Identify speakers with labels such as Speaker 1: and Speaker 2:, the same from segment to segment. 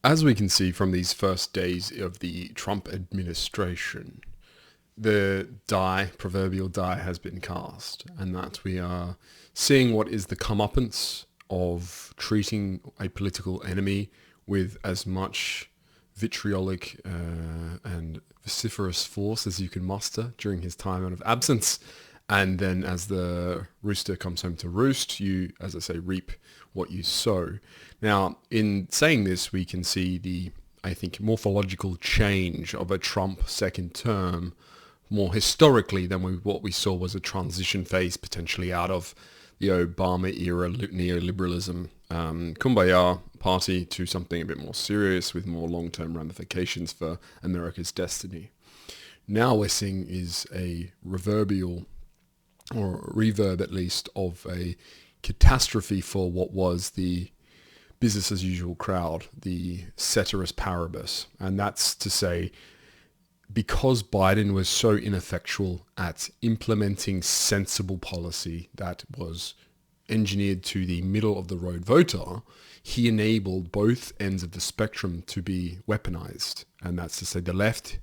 Speaker 1: As we can see from these first days of the Trump administration, the proverbial die has been cast, and that we are seeing what is the comeuppance of treating a political enemy with as much vitriolic and vociferous force as you can muster during his time out of absence. And then as the rooster comes home to roost, you, as I say, reap what you sow. Now, in saying this, we can see the, I think, morphological change of a Trump second term more historically than what we saw was a transition phase potentially out of the Obama era neoliberalism kumbaya party to something a bit more serious with more long-term ramifications for America's destiny. Now we're seeing is a reverb at least of a catastrophe for what was the business as usual crowd, the ceteris paribus. And that's to say, because Biden was so ineffectual at implementing sensible policy that was engineered to the middle of the road voter, he enabled both ends of the spectrum to be weaponized. And that's to say the left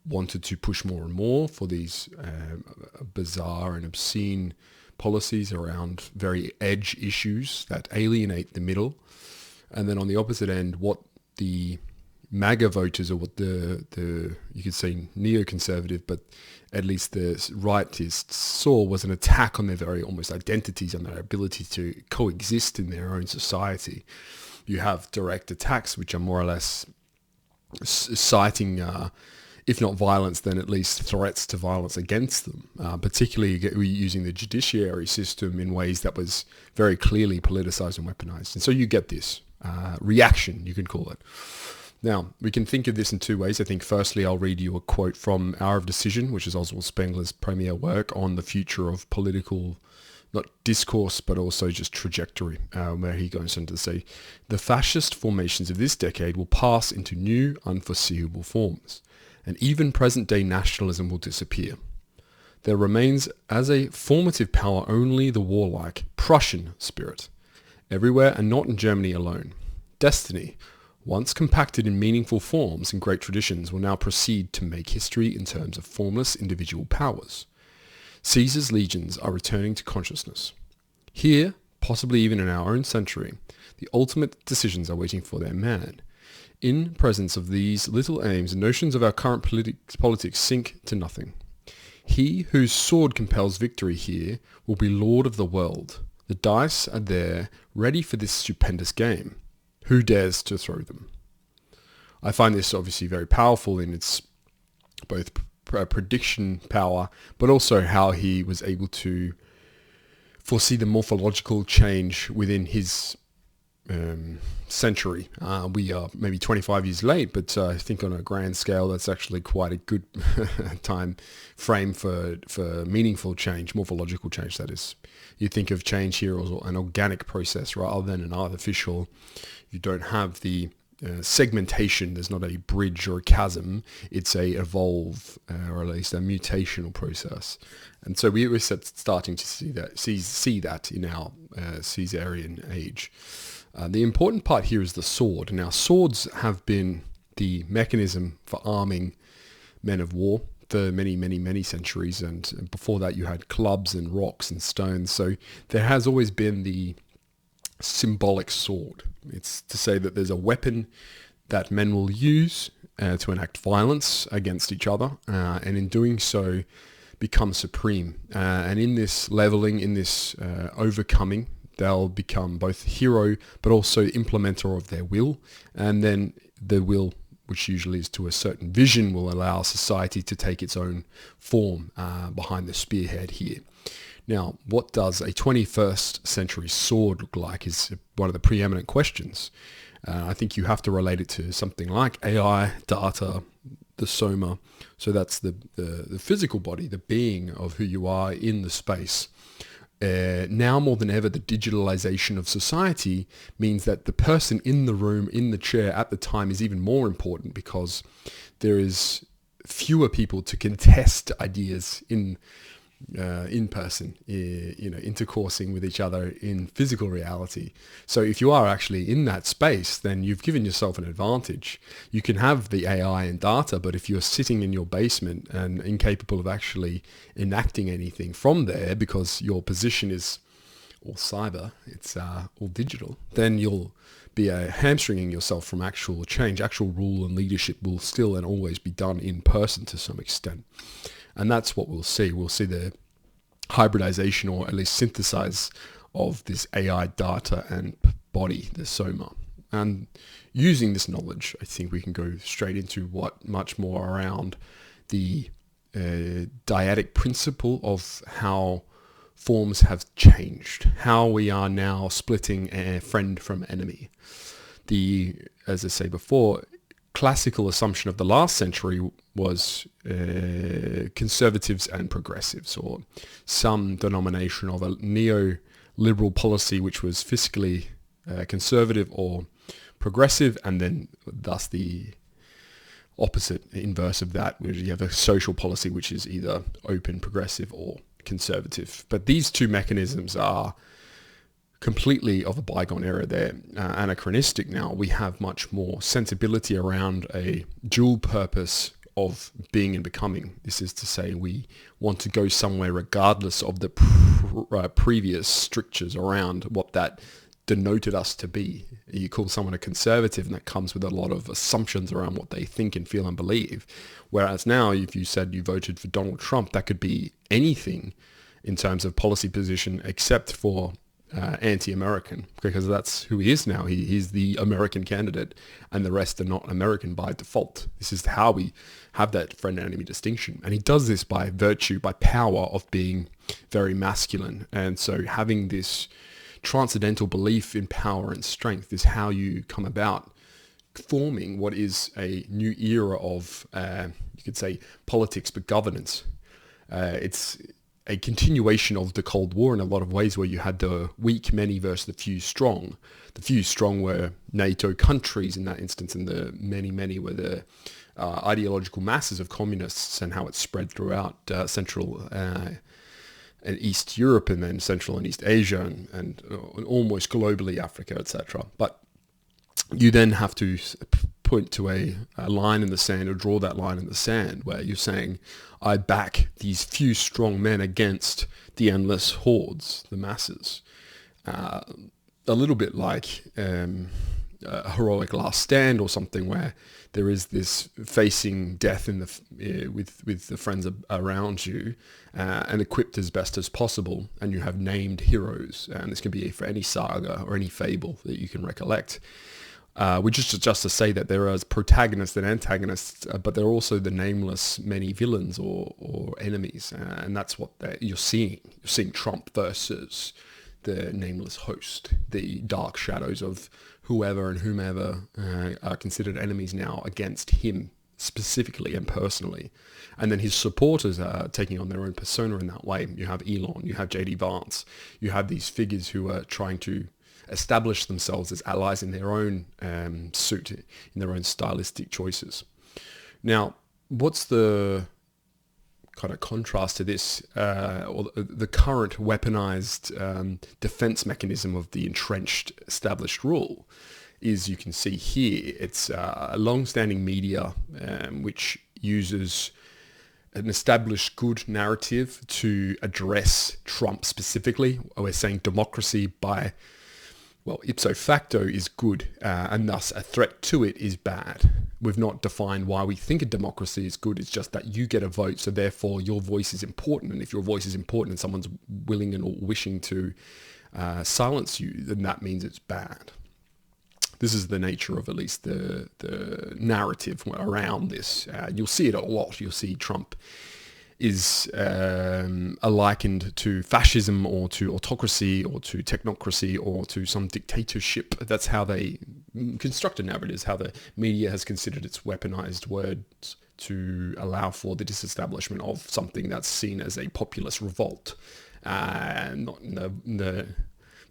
Speaker 1: wanted to push more and more for these bizarre and obscene policies around very edge issues that alienate the middle. And then on the opposite end, what the MAGA voters, or what the you could say neoconservative, but at least the rightists saw was an attack on their very almost identities, on their ability to coexist in their own society. You have direct attacks, which are more or less citing, if not violence, then at least threats to violence against them, particularly using the judiciary system in ways that was very clearly politicized and weaponized. And so you get this reaction, you could call it. Now, we can think of this in two ways. I think firstly, I'll read you a quote from Hour of Decision, which is Oswald Spengler's premier work on the future of political, not discourse, but also just trajectory, where he goes on to say, the fascist formations of this decade will pass into new, unforeseeable forms, and even present-day nationalism will disappear. There remains as a formative power only the warlike Prussian spirit, everywhere and not in Germany alone. Destiny, once compacted in meaningful forms and great traditions, will now proceed to make history in terms of formless individual powers. Caesar's legions are returning to consciousness. Here, possibly even in our own century, the ultimate decisions are waiting for their man. In presence of these little aims, notions of our current politics sink to nothing. He whose sword compels victory here will be lord of the world. The dice are there, ready for this stupendous game. Who dares to throw them? I find this obviously very powerful in its both prediction power, but also how he was able to foresee the morphological change within his century. We are maybe 25 years late, but I think on a grand scale, that's actually quite a good time frame for meaningful change, morphological change, that is. You think of change here as an organic process rather than an artificial. You don't have the segmentation. There's not a bridge or a chasm. It's a evolve, or at least a mutational process. And so we're starting to see that in our Caesarian age. The important part here is the sword. Now, swords have been the mechanism for arming men of war for many, many, many centuries. And before that, you had clubs and rocks and stones. So there has always been the symbolic sword. It's to say that there's a weapon that men will use to enact violence against each other, and in doing so become supreme. And in this leveling, in this overcoming, they'll become both hero but also implementer of their will, and then the will, which usually is to a certain vision, will allow society to take its own form behind the spearhead here. Now, what does a 21st century sword look like is one of the preeminent questions. I think you have to relate it to something like AI, data, the soma. So that's the physical body, the being of who you are in the space. Now more than ever, the digitalization of society means that the person in the room, in the chair at the time is even more important, because there is fewer people to contest ideas in in person, intercoursing with each other in physical reality. So if you are actually in that space, then you've given yourself an advantage. You can have the AI and data, but if you're sitting in your basement and incapable of actually enacting anything from there because your position is all cyber, it's all digital, then you'll be hamstringing yourself from actual change. Actual rule and leadership will still and always be done in person to some extent. And that's what we'll see. We'll see the hybridization, or at least synthesize, of this AI data and body, the Soma. And using this knowledge, I think we can go straight into what much more around the dyadic principle of how forms have changed, how we are now splitting a friend from enemy. As I say before, classical assumption of the last century was conservatives and progressives, or some denomination of a neoliberal policy which was fiscally conservative or progressive, and then thus the opposite, inverse of that, where you have a social policy which is either open, progressive, or conservative. But these two mechanisms are completely of a bygone era. They're anachronistic now. We have much more sensibility around a dual purpose of being and becoming. This is to say, we want to go somewhere regardless of the previous strictures around what that denoted us to be. You call someone a conservative, and that comes with a lot of assumptions around what they think and feel and believe. Whereas now, if you said you voted for Donald Trump, that could be anything in terms of policy position except for anti-American, because that's who he is now. He's the American candidate, and the rest are not American by default. This is how we have that friend-enemy distinction. And he does this by virtue, by power of being very masculine. And so having this transcendental belief in power and strength is how you come about forming what is a new era of, you could say, politics, but governance. It's a continuation of the Cold War in a lot of ways, where you had the weak many versus the few strong. The few strong were NATO countries in that instance, and the many were the ideological masses of communists, and how it spread throughout Central and East Europe, and then Central and East Asia, and almost globally Africa, etc. But you then have to point to a line in the sand, or draw that line in the sand, where you're saying, I back these few strong men against the endless hordes, the masses. A little bit like a heroic last stand or something, where there is this facing death in the with the friends around you, and equipped as best as possible, and you have named heroes, and this can be for any saga or any fable that you can recollect. Which is just to say that there are protagonists and antagonists, but there are also the nameless many villains or enemies, and that's what you're seeing. You're seeing Trump versus the nameless host, the dark shadows of whoever and whomever are considered enemies now against him specifically and personally. And then his supporters are taking on their own persona in that way. You have Elon, you have JD Vance, you have these figures who are trying to establish themselves as allies in their own suit, in their own stylistic choices. Now, what's the kind of contrast to this, or the current weaponized defense mechanism of the entrenched established rule? Is, you can see here, it's a long-standing media which uses an established good narrative to address Trump specifically. We're saying democracy by, well, ipso facto is good, and thus a threat to it is bad. We've not defined why we think a democracy is good. It's just that you get a vote, so therefore your voice is important. And if your voice is important and someone's willing and wishing to silence you, then that means it's bad. This is the nature of at least the narrative around this. You'll see it a lot. You'll see Trump is likened to fascism, or to autocracy, or to technocracy, or to some dictatorship. That's how they construct a narrative, how the media has considered its weaponized words to allow for the disestablishment of something that's seen as a populist revolt. Not in the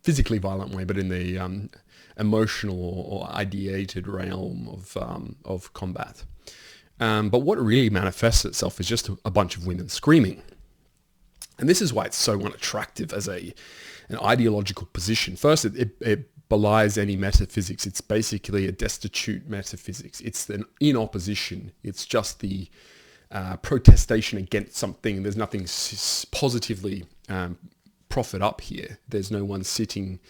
Speaker 1: physically violent way, but in the emotional or ideated realm of combat. But what really manifests itself is just a bunch of women screaming. And this is why it's so unattractive as an ideological position. First, it belies any metaphysics. It's basically a destitute metaphysics. It's in opposition. It's just the protestation against something. There's nothing positively profit up here. There's no one sitting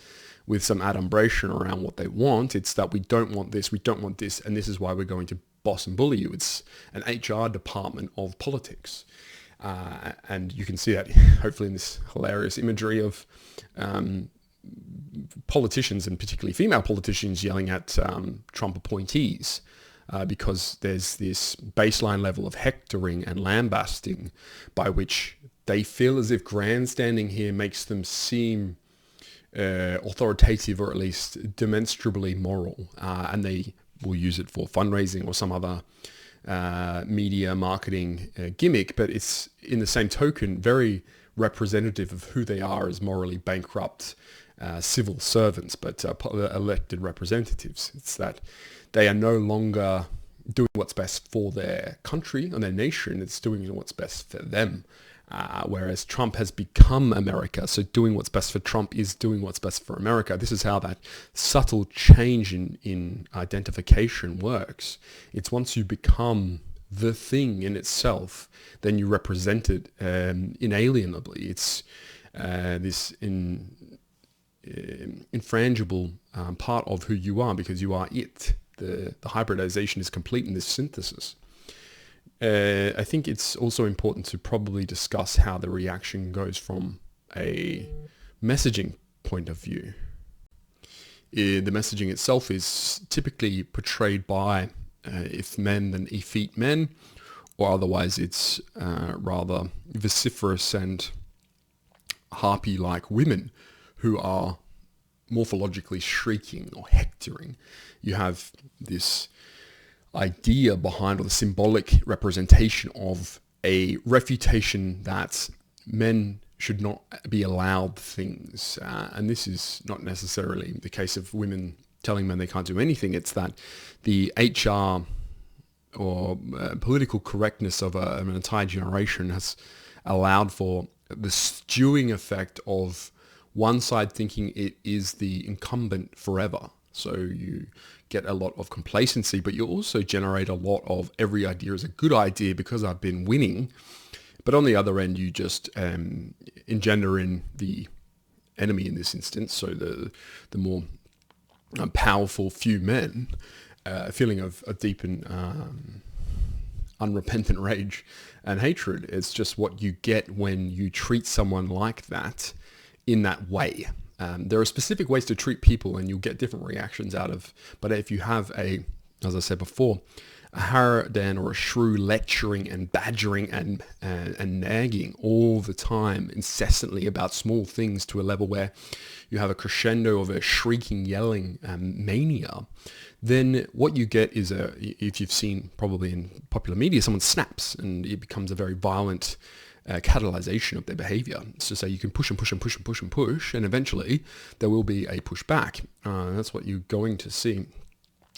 Speaker 1: with some adumbration around what they want. It's that we don't want this, we don't want this, and this is why we're going to boss and bully you. It's an HR department of politics. And you can see that hopefully in this hilarious imagery of politicians, and particularly female politicians, yelling at Trump appointees because there's this baseline level of hectoring and lambasting by which they feel as if grandstanding here makes them seem authoritative, or at least demonstrably moral, and they will use it for fundraising or some other media marketing gimmick, but it's in the same token very representative of who they are as morally bankrupt civil servants, but elected representatives. It's that they are no longer doing what's best for their country and their nation. It's doing what's best for them. Whereas Trump has become America, so doing what's best for Trump is doing what's best for America. This is how that subtle change in identification works. It's once you become the thing in itself, then you represent it inalienably. It's this infrangible part of who you are, because you are it. The hybridization is complete in this synthesis. I think it's also important to probably discuss how the reaction goes from a messaging point of view. The messaging itself is typically portrayed by if men, then effete men, or otherwise it's rather vociferous and harpy-like women who are morphologically shrieking or hectoring. You have this idea behind, or the symbolic representation of a refutation that men should not be allowed things. And this is not necessarily the case of women telling men they can't do anything. It's that the HR or political correctness of an entire generation has allowed for the stewing effect of one side thinking it is the incumbent forever. So you get a lot of complacency, but you also generate a lot of every idea is a good idea because I've been winning. But on the other end, you just engender in the enemy in this instance, so the more powerful few men, a feeling of a deep and unrepentant rage and hatred. It's just what you get when you treat someone like that in that way. There are specific ways to treat people, and you'll get different reactions out of. But if you have as I said before, a harridan or a shrew lecturing and badgering and nagging all the time, incessantly about small things to a level where you have a crescendo of a shrieking, yelling mania, then what you get is if you've seen probably in popular media, someone snaps and it becomes a very violent catalyzation of their behavior. It's to say you can push and push and push and push and push, and eventually there will be a pushback. That's what you're going to see.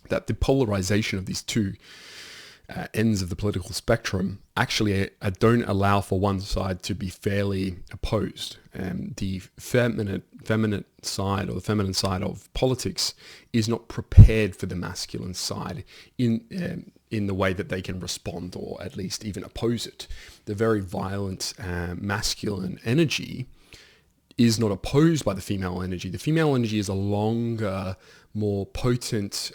Speaker 1: That the polarization of these two ends of the political spectrum actually don't allow for one side to be fairly opposed. The feminine side, or the feminine side of politics, is not prepared for the masculine side in the way that they can respond, or at least even oppose it. The very violent masculine energy is not opposed by the female energy. The female energy is a longer, more potent,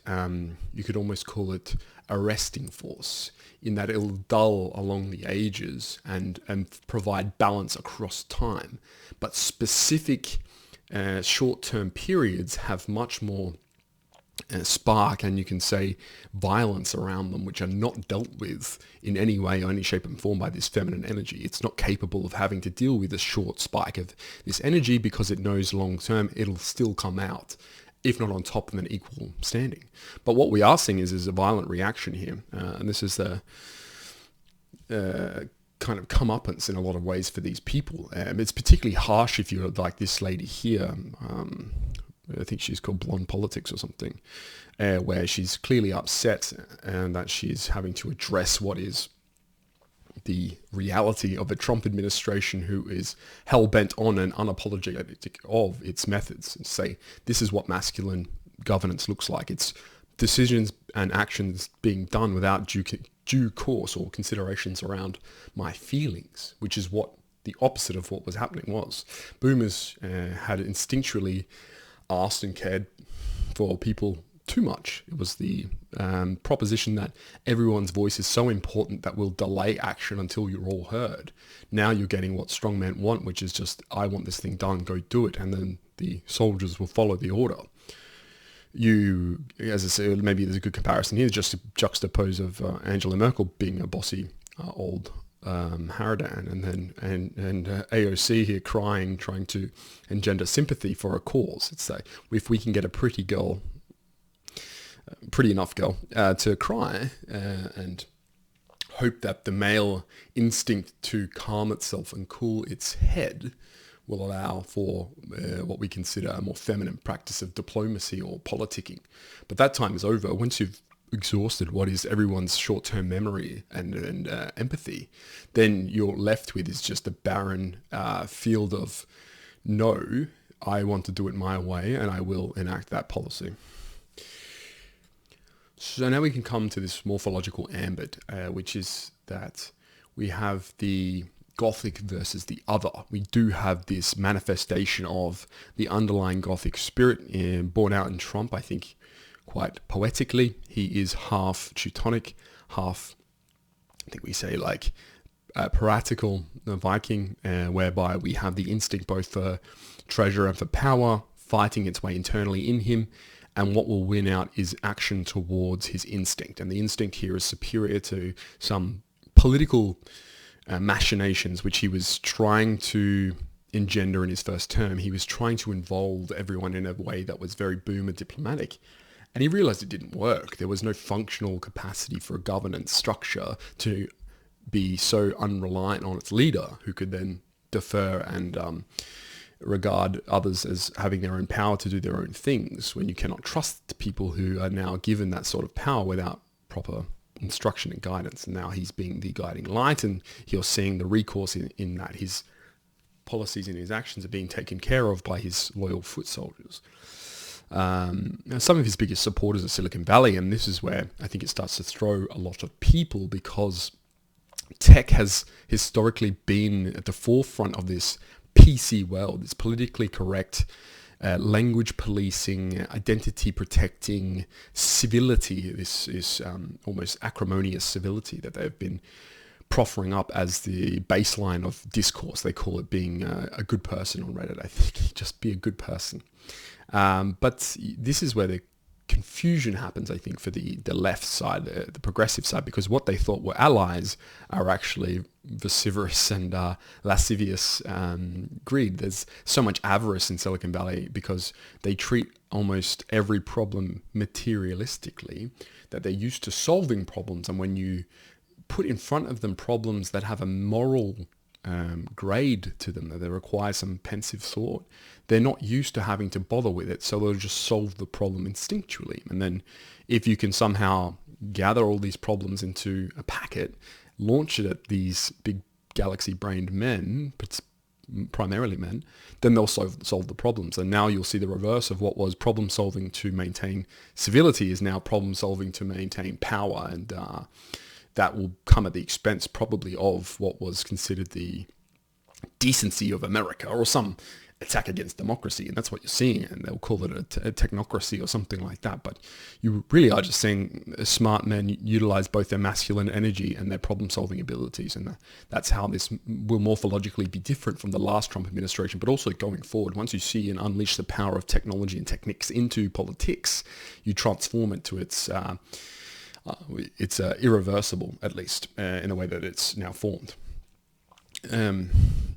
Speaker 1: you could almost call it arresting force, in that it'll dull along the ages and provide balance across time. But specific short-term periods have much more spark, and you can say violence around them, which are not dealt with in any way or any shape and form by this feminine energy. It's not capable of having to deal with a short spike of this energy, because it knows long term it'll still come out, if not on top of an equal standing. But what we are seeing is a violent reaction here, and this is the kind of comeuppance in a lot of ways for these people. It's particularly harsh if you're like this lady here. I think she's called Blonde Politics or something, where she's clearly upset and that she's having to address what is the reality of a Trump administration who is hell-bent on and unapologetic of its methods, and say, this is what masculine governance looks like. It's decisions and actions being done without due course or considerations around my feelings, which is what the opposite of what was happening was. Boomers had instinctually asked and cared for people too much. It was the proposition that everyone's voice is so important that we'll delay action until you're all heard. Now you're getting what strongmen want, which is just, I want this thing done, go do it, and then the soldiers will follow the order. You, as I said, maybe there's a good comparison here, just to juxtapose of Angela Merkel being a bossy old Haradan, and AOC here crying, trying to engender sympathy for a cause. It's like, if we can get a pretty enough girl to cry and hope that the male instinct to calm itself and cool its head will allow for what we consider a more feminine practice of diplomacy or politicking. But that time is over. Once you've exhausted what is everyone's short-term memory and empathy, then you're left with is just a barren field of, no, I want to do it my way and I will enact that policy. So now we can come to this morphological ambit, which is that we have the Gothic versus the other. We do have this manifestation of the underlying Gothic spirit born out in Trump, I think, quite poetically. He is half Teutonic, half, I think we say, like piratical Viking, whereby we have the instinct both for treasure and for power fighting its way internally in him. And what will win out is action towards his instinct. And the instinct here is superior to some political machinations which he was trying to engender in his first term. He was trying to involve everyone in a way that was very boomer diplomatic. And he realized it didn't work. There was no functional capacity for a governance structure to be so unreliant on its leader, who could then defer and regard others as having their own power to do their own things, when you cannot trust people who are now given that sort of power without proper instruction and guidance. And now he's being the guiding light, and you're seeing the recourse in that his policies and his actions are being taken care of by his loyal foot soldiers. Some of his biggest supporters are Silicon Valley, and this is where I think it starts to throw a lot of people, because tech has historically been at the forefront of this PC world, this politically correct, language policing, identity protecting civility. This is almost acrimonious civility that they've been proffering up as the baseline of discourse. They call it being a good person on Reddit. I think just be a good person. But this is where the confusion happens, I think, for the left side, the progressive side, because what they thought were allies are actually vociferous and lascivious greed. There's so much avarice in Silicon Valley because they treat almost every problem materialistically, that they're used to solving problems. And when you put in front of them problems that have a moral grade to them, that they require some pensive thought, they're not used to having to bother with it, so they'll just solve the problem instinctually. And then if you can somehow gather all these problems into a packet, launch it at these big galaxy-brained men, primarily men, then they'll solve the problems. And now you'll see the reverse of what was problem solving to maintain civility is now problem solving to maintain power, and that will come at the expense probably of what was considered the decency of America, or some attack against democracy. And that's what you're seeing, and they'll call it a technocracy or something like that. But you really are just seeing smart men utilize both their masculine energy and their problem-solving abilities. And that's how this will morphologically be different from the last Trump administration, but also going forward. Once you see and unleash the power of technology and techniques into politics, you transform it to its irreversible, at least, in the way that it's now formed.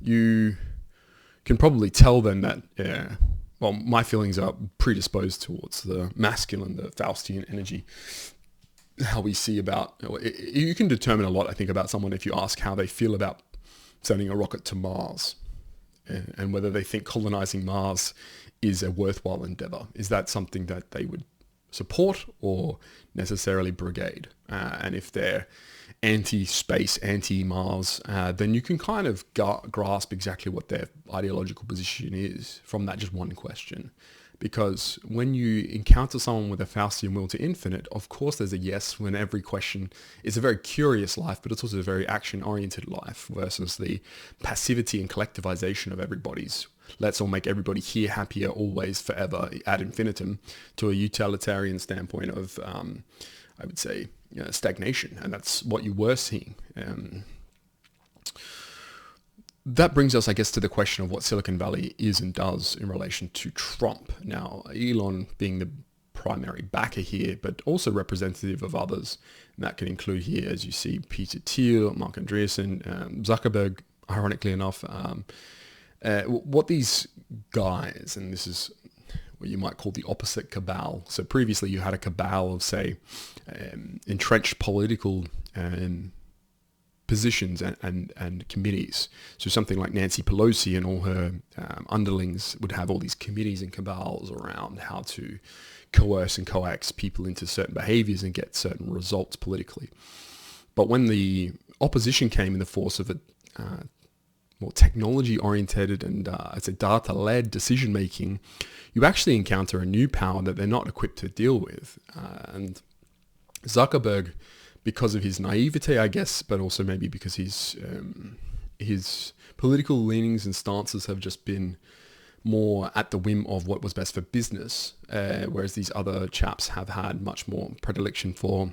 Speaker 1: You can probably tell then that, well, my feelings are predisposed towards the masculine, the Faustian energy. How we see about, you can determine a lot, I think, about someone if you ask how they feel about sending a rocket to Mars, and whether they think colonizing Mars is a worthwhile endeavor. Is that something that they would support or necessarily brigade. And if they're anti-space, anti-Mars, then you can kind of grasp exactly what their ideological position is from that just one question. Because when you encounter someone with a Faustian will to infinite, of course there's a yes when every question is a very curious life, but it's also a very action-oriented life versus the passivity and collectivization of everybody's let's all make everybody here happier always forever ad infinitum to a utilitarian standpoint of, I would say, stagnation. And that's what you were seeing. That brings us, I guess, to the question of what Silicon Valley is and does in relation to Trump. Now, Elon being the primary backer here, but also representative of others. And that can include here, as you see, Peter Thiel, Mark Andreessen, Zuckerberg, ironically enough. What these guys, and this is what you might call the opposite cabal. So previously you had a cabal of, say, entrenched political positions and committees. So something like Nancy Pelosi and all her underlings would have all these committees and cabals around how to coerce and coax people into certain behaviors and get certain results politically. But when the opposition came in the force of a more technology-oriented and it's a data-led decision-making, you actually encounter a new power that they're not equipped to deal with. And Zuckerberg, because of his naivete, I guess, but also maybe because his political leanings and stances have just been more at the whim of what was best for business, whereas these other chaps have had much more predilection for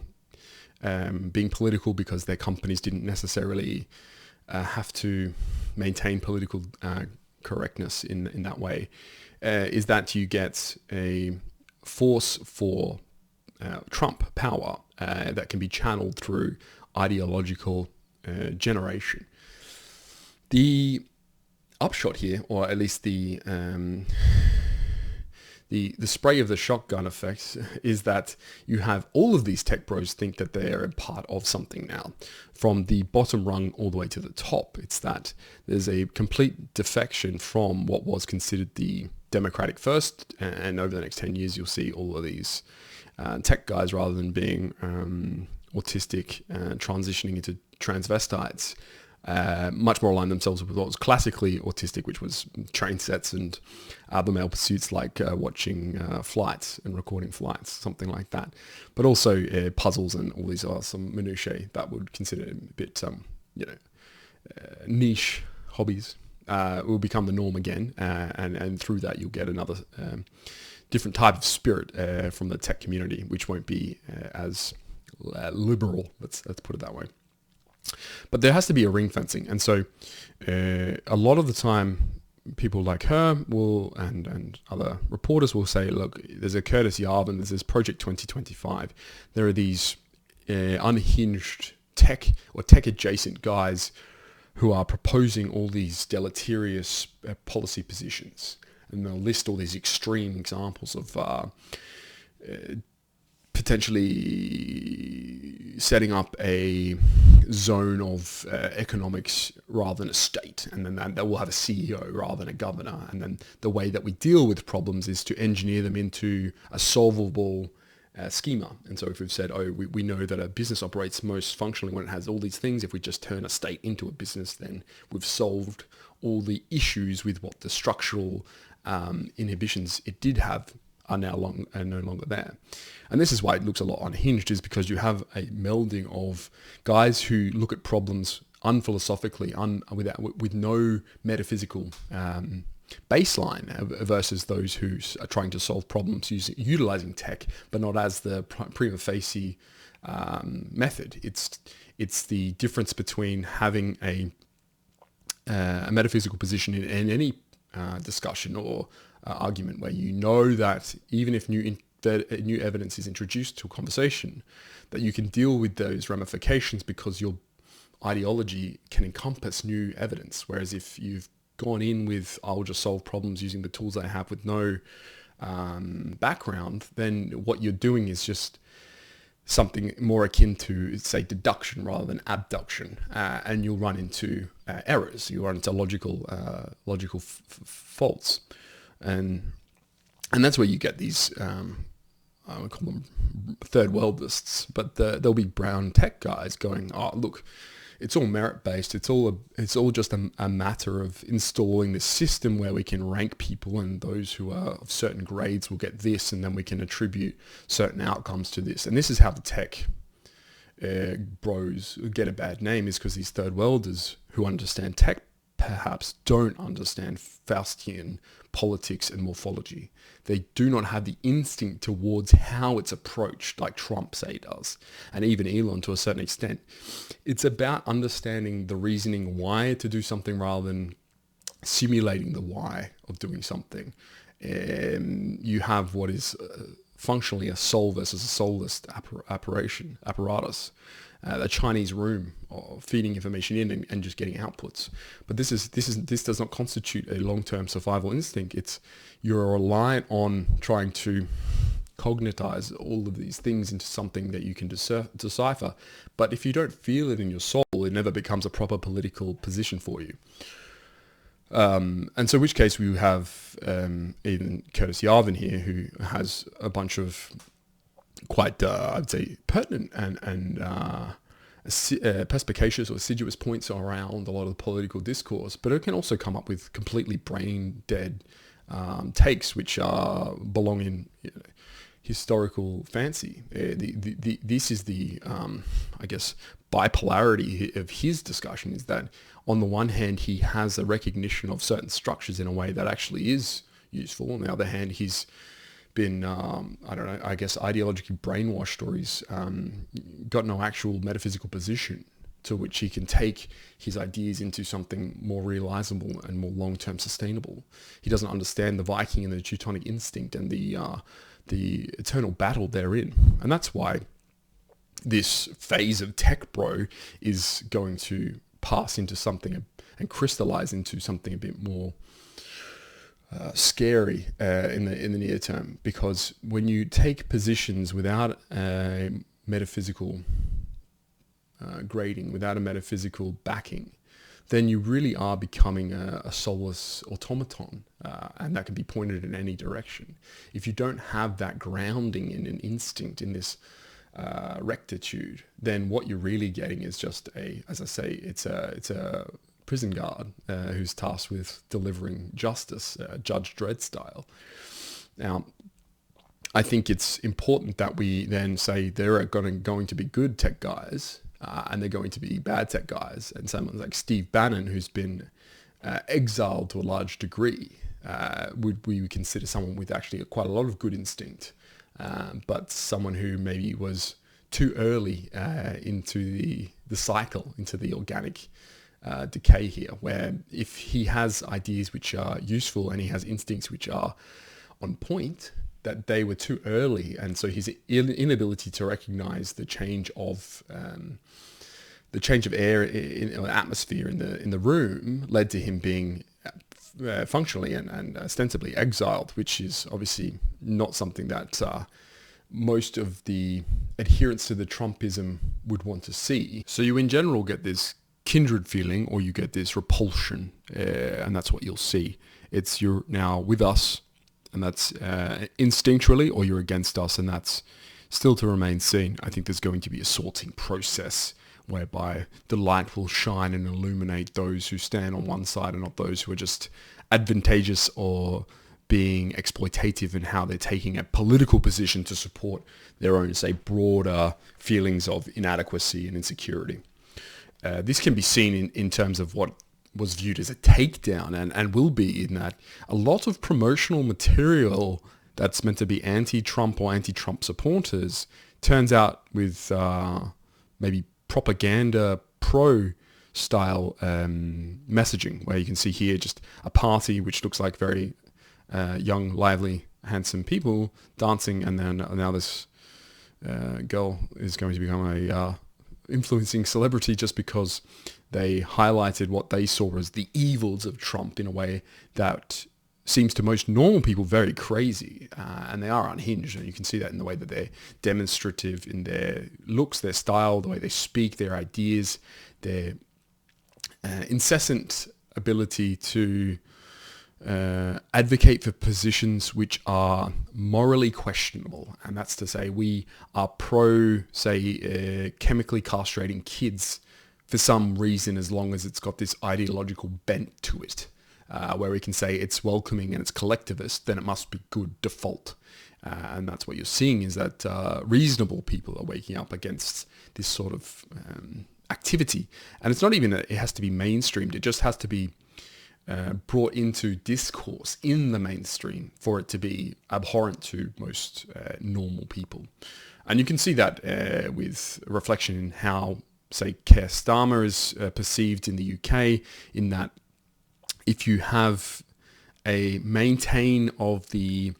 Speaker 1: being political because their companies didn't necessarily have to maintain political correctness in that way, is that you get a force for Trump power that can be channeled through ideological generation. The upshot here, or at least the spray of the shotgun effect, is that you have all of these tech bros think that they're a part of something now. From the bottom rung all the way to the top, it's that there's a complete defection from what was considered the democratic first, and over the next 10 years you'll see all of these tech guys, rather than being autistic and transitioning into transvestites, much more align themselves with what was classically autistic, which was train sets and other male pursuits like watching flights and recording flights, something like that. But also puzzles and all these are some minutiae that would consider a bit, niche hobbies will become the norm again, and through that you'll get another different type of spirit from the tech community, which won't be as liberal. Let's put it that way. But there has to be a ring fencing, and so a lot of the time, people like her will and other reporters will say, "Look, there's a Curtis Yarvin, there's this Project 2025. There are these unhinged tech or tech adjacent guys who are proposing all these deleterious policy positions," and they'll list all these extreme examples of potentially setting up a zone of economics rather than a state, and then that will have a CEO rather than a governor, and then the way that we deal with problems is to engineer them into a solvable schema. And so if we've said, we know that a business operates most functionally when it has all these things, if we just turn a state into a business, then we've solved all the issues with what the structural inhibitions it did have are now no longer there. And this is why it looks a lot unhinged, is because you have a melding of guys who look at problems unphilosophically, with no metaphysical baseline, versus those who are trying to solve problems utilizing tech, but not as the prima facie method. It's the difference between having a metaphysical position in any discussion or argument, where you know that even if new evidence is introduced to a conversation, that you can deal with those ramifications because your ideology can encompass new evidence. Whereas if you've gone in with, I'll just solve problems using the tools I have with no background, then what you're doing is just something more akin to, say, deduction rather than abduction, and you'll run into errors. You run into logical faults, and that's where you get these I would call them third worldists, but there'll be brown tech guys going, oh, look, it's all merit-based. It's all just a matter of installing this system where we can rank people, and those who are of certain grades will get this, and then we can attribute certain outcomes to this. And this is how the tech bros get a bad name, is because these third worlders who understand tech perhaps don't understand Faustian politics and morphology. They do not have the instinct towards how it's approached, like Trump, say, does, and even Elon to a certain extent. It's about understanding the reasoning why to do something rather than simulating the why of doing something. You have what is functionally a soul versus a soulless apparatus. A Chinese room of feeding information in and just getting outputs. But this does not constitute a long-term survival instinct. You're reliant on trying to cognitize all of these things into something that you can decipher. But if you don't feel it in your soul, it never becomes a proper political position for you. And so in which case we have even Curtis Yarvin here, who has a bunch of quite, I'd say, pertinent and perspicacious or assiduous points around a lot of the political discourse, but it can also come up with completely brain-dead takes which belong in historical fancy. This is the, I guess, bipolarity of his discussion, is that on the one hand, he has a recognition of certain structures in a way that actually is useful. On the other hand, he's been, I guess, ideologically brainwashed, or he's got no actual metaphysical position to which he can take his ideas into something more realizable and more long-term sustainable. He doesn't understand the Viking and the Teutonic instinct and the eternal battle therein. And that's why this phase of tech bro is going to pass into something and crystallize into something a bit more scary in the near term, because when you take positions without a metaphysical grading, without a metaphysical backing, then you really are becoming a soulless automaton, and that can be pointed in any direction. If you don't have that grounding in an instinct, in this rectitude, then what you're really getting is just as I say, it's a prison guard who's tasked with delivering justice, Judge Dredd style. Now, I think it's important that we then say there are going to be good tech guys and they're going to be bad tech guys. And someone like Steve Bannon, who's been exiled to a large degree, would we consider someone with actually quite a lot of good instinct, but someone who maybe was too early into the cycle, into the organic decay here, where if he has ideas which are useful and he has instincts which are on point, that they were too early, and so his inability to recognize the change of air or atmosphere in the room led to him being functionally and ostensibly exiled, which is obviously not something that most of the adherents to the Trumpism would want to see. So you in general get this kindred feeling, or you get this repulsion, and that's what you'll see. It's you're now with us, and that's instinctually, or you're against us, and that's still to remain seen. I think there's going to be a sorting process whereby the light will shine and illuminate those who stand on one side and not those who are just advantageous or being exploitative in how they're taking a political position to support their own, say, broader feelings of inadequacy and insecurity. This can be seen in terms of what was viewed as a takedown and will be, in that a lot of promotional material that's meant to be anti-Trump or anti-Trump supporters turns out with maybe propaganda pro-style messaging, where you can see here just a party which looks like very young, lively, handsome people dancing, and then now this girl is going to become a influencing celebrity just because they highlighted what they saw as the evils of Trump in a way that seems to most normal people very crazy, and they are unhinged, and you can see that in the way that they're demonstrative in their looks, their style, the way they speak, their ideas, their incessant ability to advocate for positions which are morally questionable, and that's to say we are pro, say, chemically castrating kids for some reason, as long as it's got this ideological bent to it, where we can say it's welcoming and it's collectivist, then it must be good default. And that's what you're seeing, is that reasonable people are waking up against this sort of activity. And it's not even that it has to be mainstreamed, it just has to be brought into discourse in the mainstream for it to be abhorrent to most normal people. And you can see that with reflection in how, say, Keir Starmer is perceived in the UK, in that if you have a maintain of the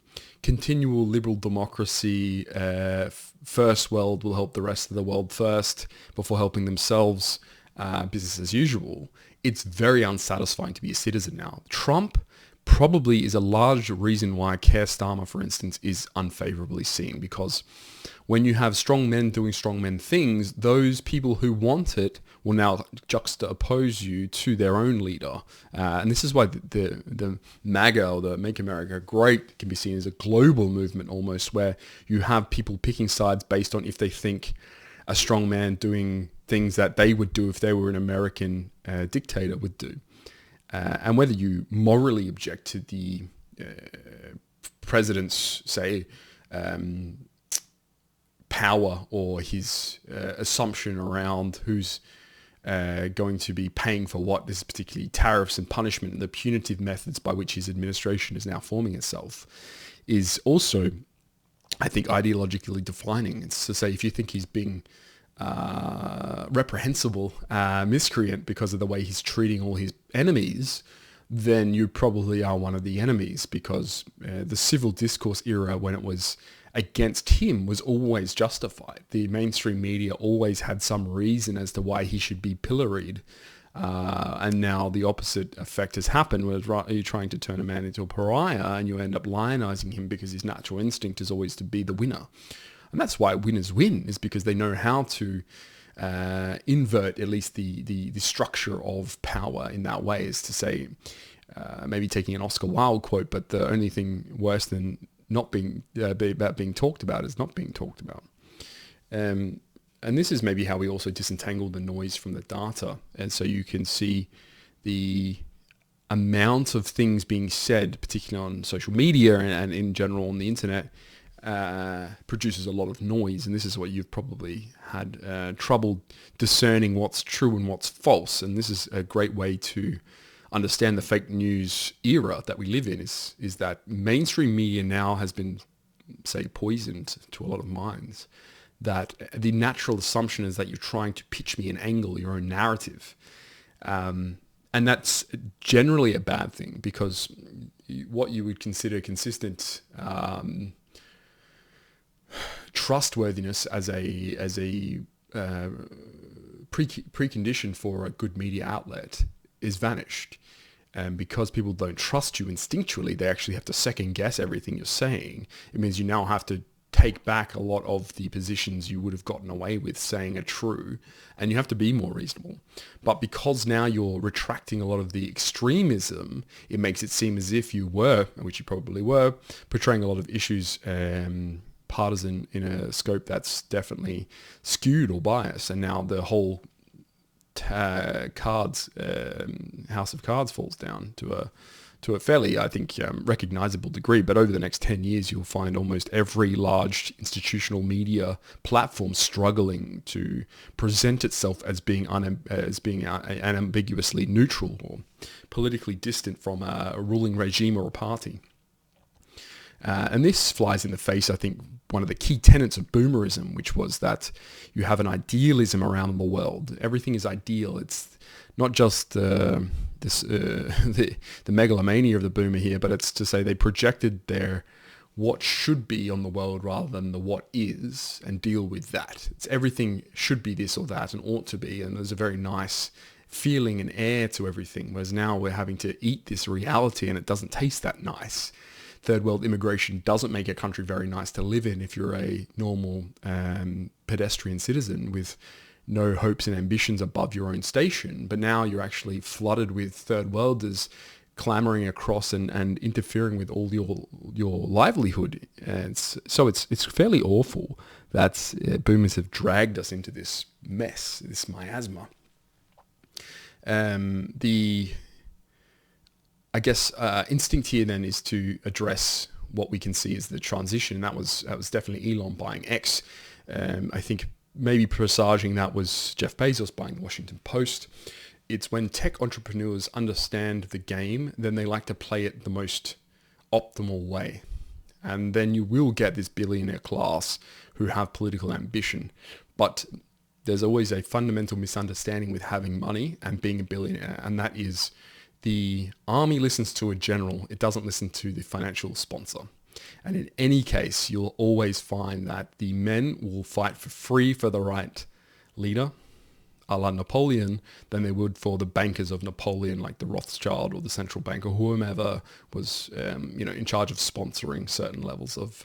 Speaker 1: continual liberal democracy, first world will help the rest of the world first before helping themselves, business as usual, it's very unsatisfying to be a citizen now. Trump probably is a large reason why Keir Starmer, for instance, is unfavorably seen, because when you have strong men doing strong men things, those people who want it will now juxtapose you to their own leader. And this is why the MAGA, or the Make America Great, can be seen as a global movement almost, where you have people picking sides based on if they think a strong man doing things that they would do if they were an American dictator would do. And whether you morally object to the president's, say, power or his assumption around who's going to be paying for what, this is particularly tariffs and punishment and the punitive methods by which his administration is now forming itself, is also, I think, ideologically defining. It's to say, if you think he's being reprehensible miscreant because of the way he's treating all his enemies, then you probably are one of the enemies, because the civil discourse era, when it was against him, was always justified. The mainstream media always had some reason as to why he should be pilloried. And now the opposite effect has happened, where you're trying to turn a man into a pariah and you end up lionizing him because his natural instinct is always to be the winner. And that's why winners win, is because they know how to invert at least the structure of power in that way. Is to say, maybe taking an Oscar Wilde quote, but the only thing worse than not being about being talked about is not being talked about. And this is maybe how we also disentangle the noise from the data. And so you can see the amount of things being said, particularly on social media and in general on the internet, produces a lot of noise. And this is what you've probably had trouble discerning what's true and what's false. And this is a great way to understand the fake news era that we live in, is that mainstream media now has been, say, poisoned to a lot of minds, that the natural assumption is that you're trying to pitch me an angle, your own narrative. And that's generally a bad thing, because what you would consider consistent trustworthiness as a precondition for a good media outlet is vanished. And because people don't trust you instinctually, they actually have to second guess everything you're saying. It means you now have to take back a lot of the positions you would have gotten away with saying are true, and you have to be more reasonable. But because now you're retracting a lot of the extremism, it makes it seem as if you were, which you probably were, portraying a lot of issues partisan in a scope that's definitely skewed or biased. And now the whole House of Cards falls down to a fairly, I think, recognizable degree. But over the next 10 years, you'll find almost every large institutional media platform struggling to present itself as being unambiguously neutral or politically distant from a ruling regime or a party. And this flies in the face, I think, one of the key tenets of boomerism, which was that you have an idealism around the world. Everything is ideal. It's not just the megalomania of the boomer here, but it's to say they projected their what should be on the world rather than the what is, and deal with that. It's everything should be this or that and ought to be, and there's a very nice feeling and air to everything, whereas now we're having to eat this reality and it doesn't taste that nice. Third world immigration doesn't make a country very nice to live in if you're a normal pedestrian citizen with no hopes and ambitions above your own station. But now you're actually flooded with third worlders clamoring across and interfering with all your livelihood. And it's fairly awful that boomers have dragged us into this mess, this miasma. The instinct here then is to address what we can see as the transition. That was definitely Elon buying X. I think maybe presaging that was Jeff Bezos buying the Washington Post. It's when tech entrepreneurs understand the game, then they like to play it the most optimal way. And then you will get this billionaire class who have political ambition. But there's always a fundamental misunderstanding with having money and being a billionaire. And that is the army listens to a general. It doesn't listen to the financial sponsor. And in any case, you'll always find that the men will fight for free for the right leader, a la Napoleon, than they would for the bankers of Napoleon, like the Rothschild or the central bank or whomever was, in charge of sponsoring certain levels of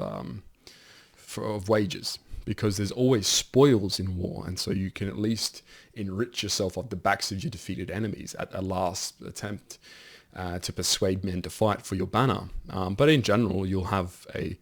Speaker 1: wages. Because there's always spoils in war, and so you can at least enrich yourself off the backs of your defeated enemies at a last attempt to persuade men to fight for your banner. But in general, you'll have a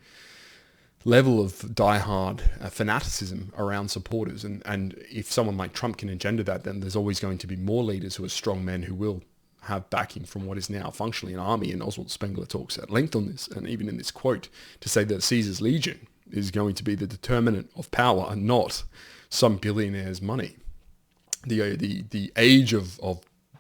Speaker 1: level of diehard fanaticism around supporters. And if someone like Trump can engender that, then there's always going to be more leaders who are strong men who will have backing from what is now functionally an army. And Oswald Spengler talks at length on this, and even in this quote, to say that Caesar's legion is going to be the determinant of power and not some billionaire's money. The age of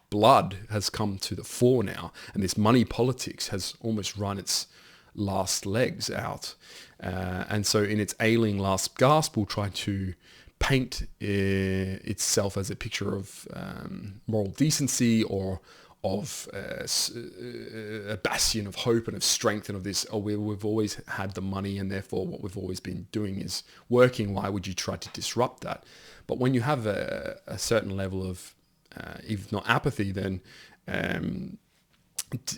Speaker 1: blood has come to the fore now, and this money politics has almost run its last legs out. And so in its ailing last gasp, will try to paint itself as a picture of moral decency or of a bastion of hope and of strength and of this, we've always had the money and therefore what we've always been doing is working. Why would you try to disrupt that? But when you have a certain level of, if not apathy, then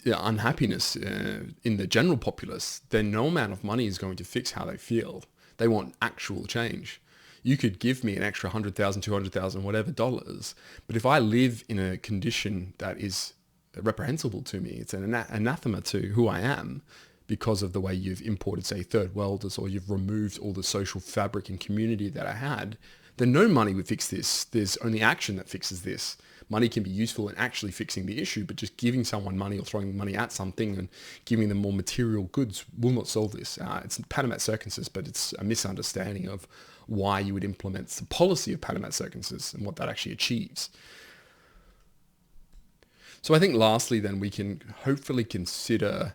Speaker 1: unhappiness in the general populace, then no amount of money is going to fix how they feel. They want actual change. You could give me an extra $100,000, $200,000, whatever dollars, but if I live in a condition that is reprehensible to me, it's an anathema to who I am because of the way you've imported, say, third worlders, or you've removed all the social fabric and community that I had, then no money would fix this. There's only action that fixes this. Money can be useful in actually fixing the issue, but just giving someone money or throwing money at something and giving them more material goods will not solve this. It's Panama circumstances, but it's a misunderstanding of why you would implement the policy of Panama circumstances and what that actually achieves. So I think lastly, then, we can hopefully consider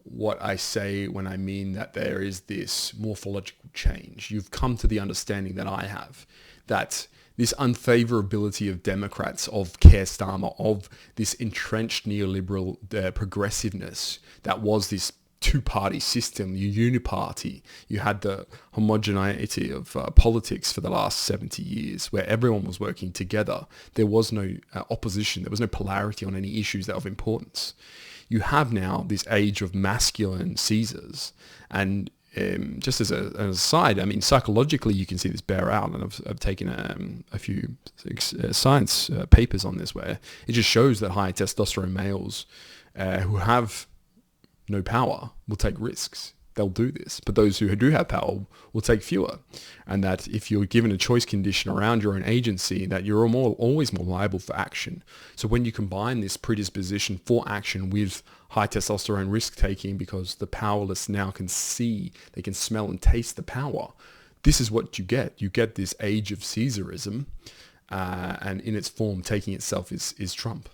Speaker 1: what I say when I mean that there is this morphological change. You've come to the understanding that I have, that this unfavorability of Democrats, of Keir Starmer, of this entrenched neoliberal progressiveness that was this two-party system, your uniparty. You had the homogeneity of politics for the last 70 years where everyone was working together. There was no opposition. There was no polarity on any issues that are of importance. You have now this age of masculine Caesars. And just as an aside, I mean, psychologically, you can see this bear out. And I've taken a few science papers on this where it just shows that high testosterone males who have no power will take risks. They'll do this. But those who do have power will take fewer. And that if you're given a choice condition around your own agency, that you're always more liable for action. So when you combine this predisposition for action with high testosterone risk-taking, because the powerless now can see, they can smell and taste the power, this is what you get. You get this age of Caesarism, and in its form, taking itself is Trump.